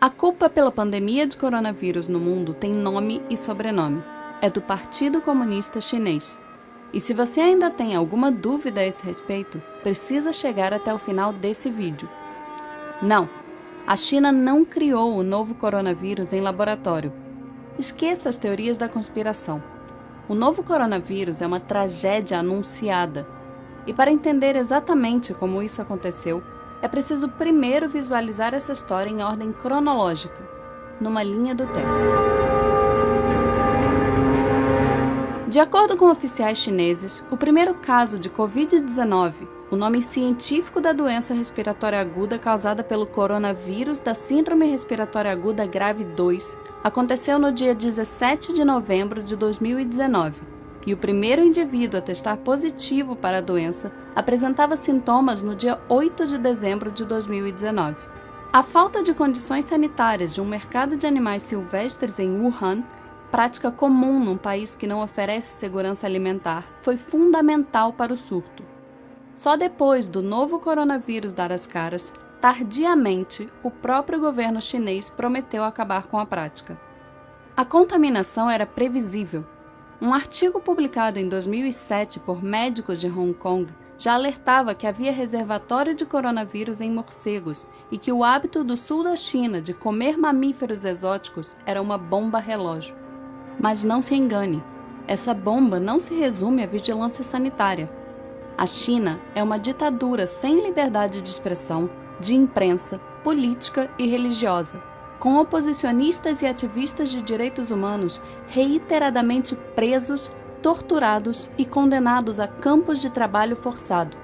A culpa pela pandemia de coronavírus no mundo tem nome e sobrenome. É do Partido Comunista Chinês. E se você ainda tem alguma dúvida a esse respeito, precisa chegar até o final desse vídeo. Não, a China não criou o novo coronavírus em laboratório. Esqueça as teorias da conspiração. O novo coronavírus é uma tragédia anunciada. E para entender exatamente como isso aconteceu, é preciso primeiro visualizar essa história em ordem cronológica, numa linha do tempo. De acordo com oficiais chineses, o primeiro caso de Covid-19, o nome científico da doença respiratória aguda causada pelo coronavírus da Síndrome Respiratória Aguda Grave 2, aconteceu no dia 17 de novembro de 2019. E o primeiro indivíduo a testar positivo para a doença apresentava sintomas no dia 8 de dezembro de 2019. A falta de condições sanitárias de um mercado de animais silvestres em Wuhan, prática comum num país que não oferece segurança alimentar, foi fundamental para o surto. Só depois do novo coronavírus dar as caras, tardiamente, o próprio governo chinês prometeu acabar com a prática. A contaminação era previsível. Um artigo publicado em 2007 por médicos de Hong Kong já alertava que havia reservatório de coronavírus em morcegos e que o hábito do sul da China de comer mamíferos exóticos era uma bomba relógio. Mas não se engane, essa bomba não se resume à vigilância sanitária. A China é uma ditadura sem liberdade de expressão, de imprensa, política e religiosa, com oposicionistas e ativistas de direitos humanos reiteradamente presos, torturados e condenados a campos de trabalho forçado.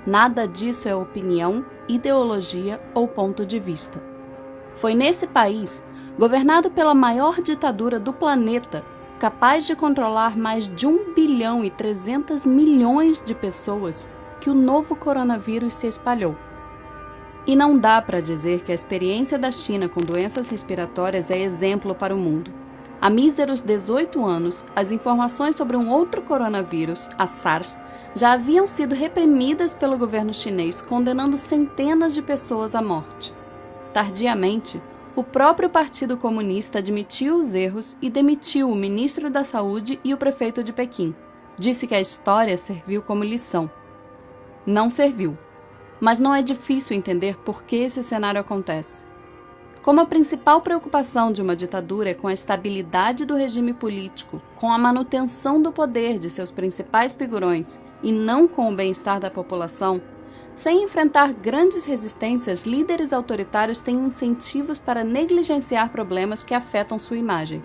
Nada disso é opinião, ideologia ou ponto de vista. Foi nesse país, governado pela maior ditadura do planeta, capaz de controlar mais de 1 bilhão e 300 milhões de pessoas, que o novo coronavírus se espalhou. E não dá para dizer que a experiência da China com doenças respiratórias é exemplo para o mundo. Há míseros 18 anos, as informações sobre um outro coronavírus, a SARS, já haviam sido reprimidas pelo governo chinês, condenando centenas de pessoas à morte. Tardiamente, o próprio Partido Comunista admitiu os erros e demitiu o ministro da Saúde e o prefeito de Pequim. Disse que a história serviu como lição. Não serviu. Mas não é difícil entender por que esse cenário acontece. Como a principal preocupação de uma ditadura é com a estabilidade do regime político, com a manutenção do poder de seus principais figurões e não com o bem-estar da população, sem enfrentar grandes resistências, líderes autoritários têm incentivos para negligenciar problemas que afetam sua imagem.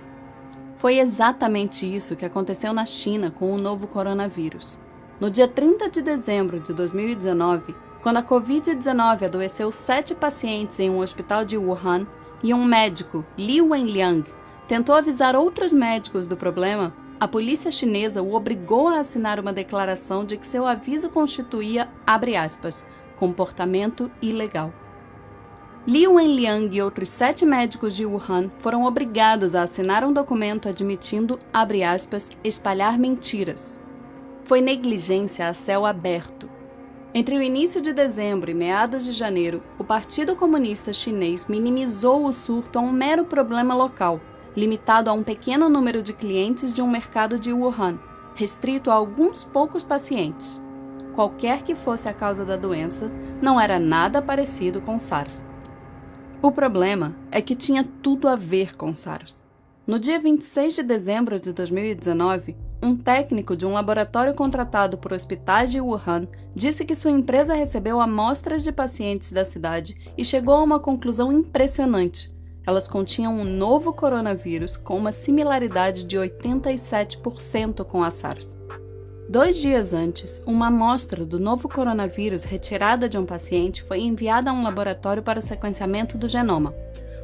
Foi exatamente isso que aconteceu na China com o novo coronavírus. No dia 30 de dezembro de 2019, quando a Covid-19 adoeceu 7 pacientes em um hospital de Wuhan e um médico, Li Wenliang, tentou avisar outros médicos do problema, a polícia chinesa o obrigou a assinar uma declaração de que seu aviso constituía, abre aspas, comportamento ilegal. Li Wenliang e outros 7 médicos de Wuhan foram obrigados a assinar um documento admitindo, abre aspas, espalhar mentiras. Foi negligência a céu aberto. Entre o início de dezembro e meados de janeiro, o Partido Comunista Chinês minimizou o surto a um mero problema local, limitado a um pequeno número de clientes de um mercado de Wuhan, restrito a alguns poucos pacientes. Qualquer que fosse a causa da doença, não era nada parecido com SARS. O problema é que tinha tudo a ver com SARS. No dia 26 de dezembro de 2019, um técnico de um laboratório contratado por hospitais de Wuhan disse que sua empresa recebeu amostras de pacientes da cidade e chegou a uma conclusão impressionante. Elas continham um novo coronavírus com uma similaridade de 87% com a SARS. 2 dias antes, uma amostra do novo coronavírus retirada de um paciente foi enviada a um laboratório para o sequenciamento do genoma.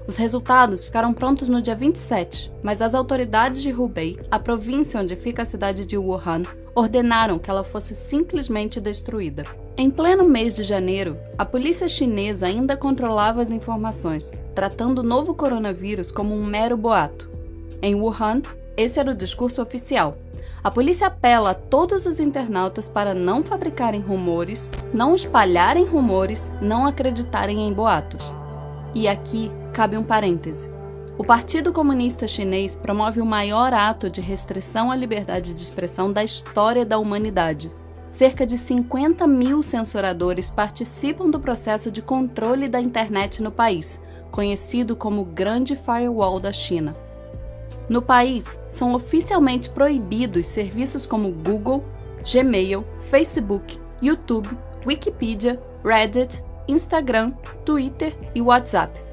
Os resultados ficaram prontos no dia 27, mas as autoridades de Hubei, a província onde fica a cidade de Wuhan, ordenaram que ela fosse simplesmente destruída. Em pleno mês de janeiro, a polícia chinesa ainda controlava as informações, tratando o novo coronavírus como um mero boato. Em Wuhan, esse era o discurso oficial. A polícia apela a todos os internautas para não fabricarem rumores, não espalharem rumores, não acreditarem em boatos. E aqui cabe um parêntese. O Partido Comunista Chinês promove o maior ato de restrição à liberdade de expressão da história da humanidade. Cerca de 50 mil censuradores participam do processo de controle da internet no país, conhecido como Grande Firewall da China. No país, são oficialmente proibidos serviços como Google, Gmail, Facebook, YouTube, Wikipedia, Reddit, Instagram, Twitter e WhatsApp.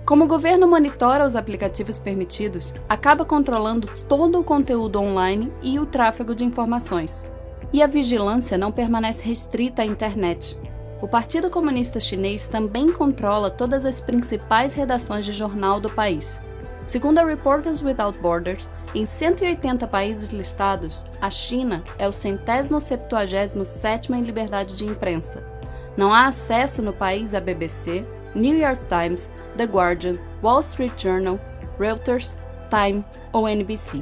Como o governo monitora os aplicativos permitidos, acaba controlando todo o conteúdo online e o tráfego de informações. E a vigilância não permanece restrita à internet. O Partido Comunista Chinês também controla todas as principais redações de jornal do país. Segundo a Reporters Without Borders, em 180 países listados, a China é o 177º em liberdade de imprensa. Não há acesso no país à BBC, New York Times, The Guardian, Wall Street Journal, Reuters, Time ou NBC.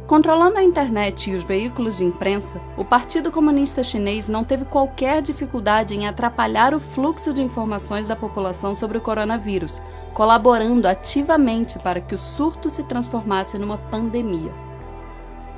Controlando a internet e os veículos de imprensa, o Partido Comunista Chinês não teve qualquer dificuldade em atrapalhar o fluxo de informações da população sobre o coronavírus, colaborando ativamente para que o surto se transformasse numa pandemia.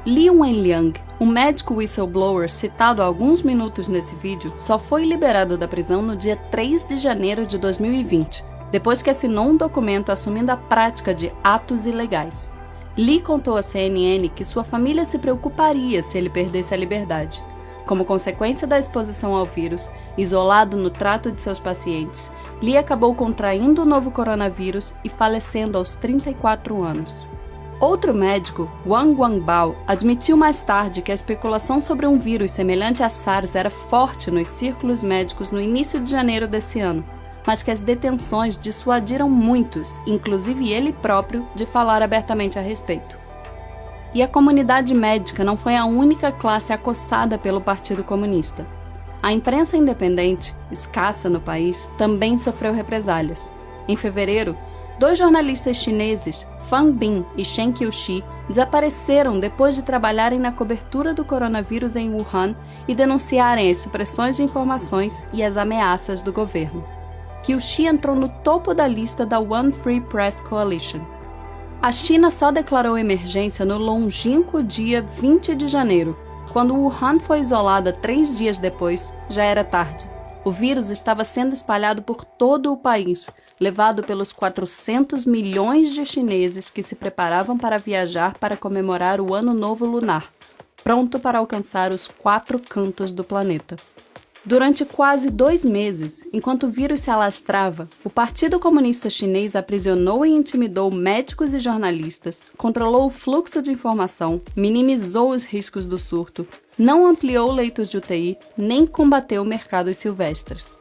Li Wenliang, um médico whistleblower citado há alguns minutos nesse vídeo, só foi liberado da prisão no dia 3 de janeiro de 2020, depois que assinou um documento assumindo a prática de atos ilegais. Li contou à CNN que sua família se preocuparia se ele perdesse a liberdade. Como consequência da exposição ao vírus, isolado no trato de seus pacientes, Li acabou contraindo o novo coronavírus e falecendo aos 34 anos. Outro médico, Wang Wangbao, admitiu mais tarde que a especulação sobre um vírus semelhante a SARS era forte nos círculos médicos no início de janeiro desse ano, mas que as detenções dissuadiram muitos, inclusive ele próprio, de falar abertamente a respeito. E a comunidade médica não foi a única classe acossada pelo Partido Comunista. A imprensa independente, escassa no país, também sofreu represálias. Em fevereiro, 2 jornalistas chineses, Fang Bin e Shen Qiuxi, desapareceram depois de trabalharem na cobertura do coronavírus em Wuhan e denunciarem as supressões de informações e as ameaças do governo. Qiuxi entrou no topo da lista da One Free Press Coalition. A China só declarou emergência no longínquo dia 20 de janeiro. Quando Wuhan foi isolada 3 dias depois, já era tarde. O vírus estava sendo espalhado por todo o país, levado pelos 400 milhões de chineses que se preparavam para viajar para comemorar o Ano Novo Lunar, pronto para alcançar os 4 cantos do planeta. Durante quase 2 meses, enquanto o vírus se alastrava, o Partido Comunista Chinês aprisionou e intimidou médicos e jornalistas, controlou o fluxo de informação, minimizou os riscos do surto, não ampliou leitos de UTI, nem combateu mercados silvestres.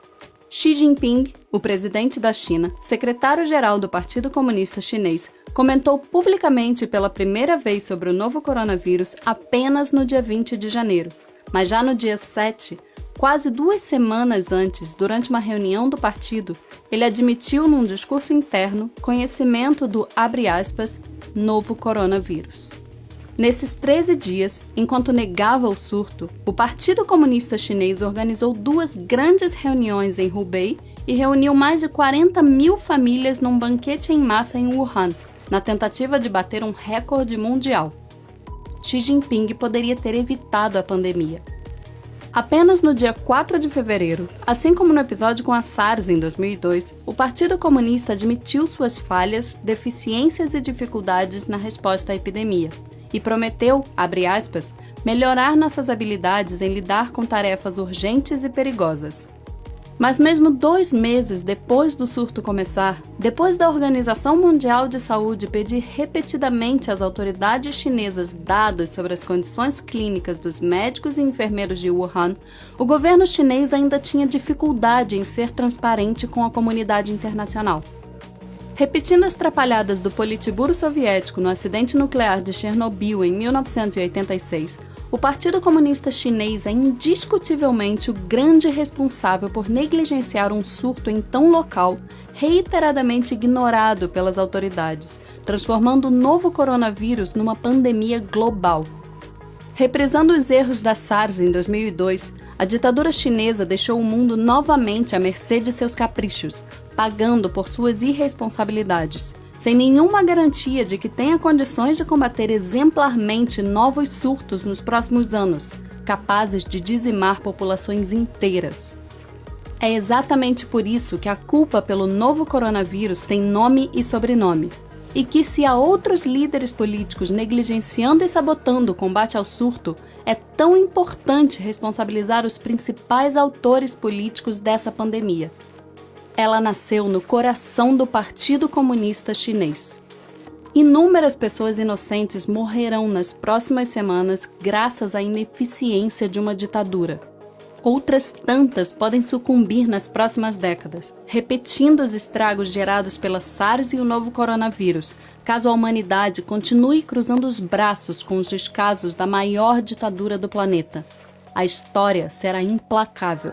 Xi Jinping, o presidente da China, secretário-geral do Partido Comunista Chinês, comentou publicamente pela primeira vez sobre o novo coronavírus apenas no dia 20 de janeiro, mas já no dia 7, quase 2 semanas antes, durante uma reunião do partido, ele admitiu num discurso interno conhecimento do, abre aspas, novo coronavírus. Nesses 13 dias, enquanto negava o surto, o Partido Comunista Chinês organizou 2 grandes reuniões em Hubei e reuniu mais de 40 mil famílias num banquete em massa em Wuhan, na tentativa de bater um recorde mundial. Xi Jinping poderia ter evitado a pandemia. Apenas no dia 4 de fevereiro, assim como no episódio com a SARS em 2002, o Partido Comunista admitiu suas falhas, deficiências e dificuldades na resposta à epidemia e prometeu, abre aspas, melhorar nossas habilidades em lidar com tarefas urgentes e perigosas. Mas mesmo 2 meses depois do surto começar, depois da Organização Mundial de Saúde pedir repetidamente às autoridades chinesas dados sobre as condições clínicas dos médicos e enfermeiros de Wuhan, o governo chinês ainda tinha dificuldade em ser transparente com a comunidade internacional. Repetindo as trapalhadas do Politburo soviético no acidente nuclear de Chernobyl em 1986, o Partido Comunista Chinês é indiscutivelmente o grande responsável por negligenciar um surto em tão local, reiteradamente ignorado pelas autoridades, transformando o novo coronavírus numa pandemia global. Reprisando os erros da SARS em 2002, a ditadura chinesa deixou o mundo novamente à mercê de seus caprichos, pagando por suas irresponsabilidades, sem nenhuma garantia de que tenha condições de combater exemplarmente novos surtos nos próximos anos, capazes de dizimar populações inteiras. É exatamente por isso que a culpa pelo novo coronavírus tem nome e sobrenome, e que se há outros líderes políticos negligenciando e sabotando o combate ao surto, é tão importante responsabilizar os principais autores políticos dessa pandemia. Ela nasceu no coração do Partido Comunista Chinês. Inúmeras pessoas inocentes morrerão nas próximas semanas graças à ineficiência de uma ditadura. Outras tantas podem sucumbir nas próximas décadas, repetindo os estragos gerados pela SARS e o novo coronavírus, caso a humanidade continue cruzando os braços com os descasos da maior ditadura do planeta. A história será implacável.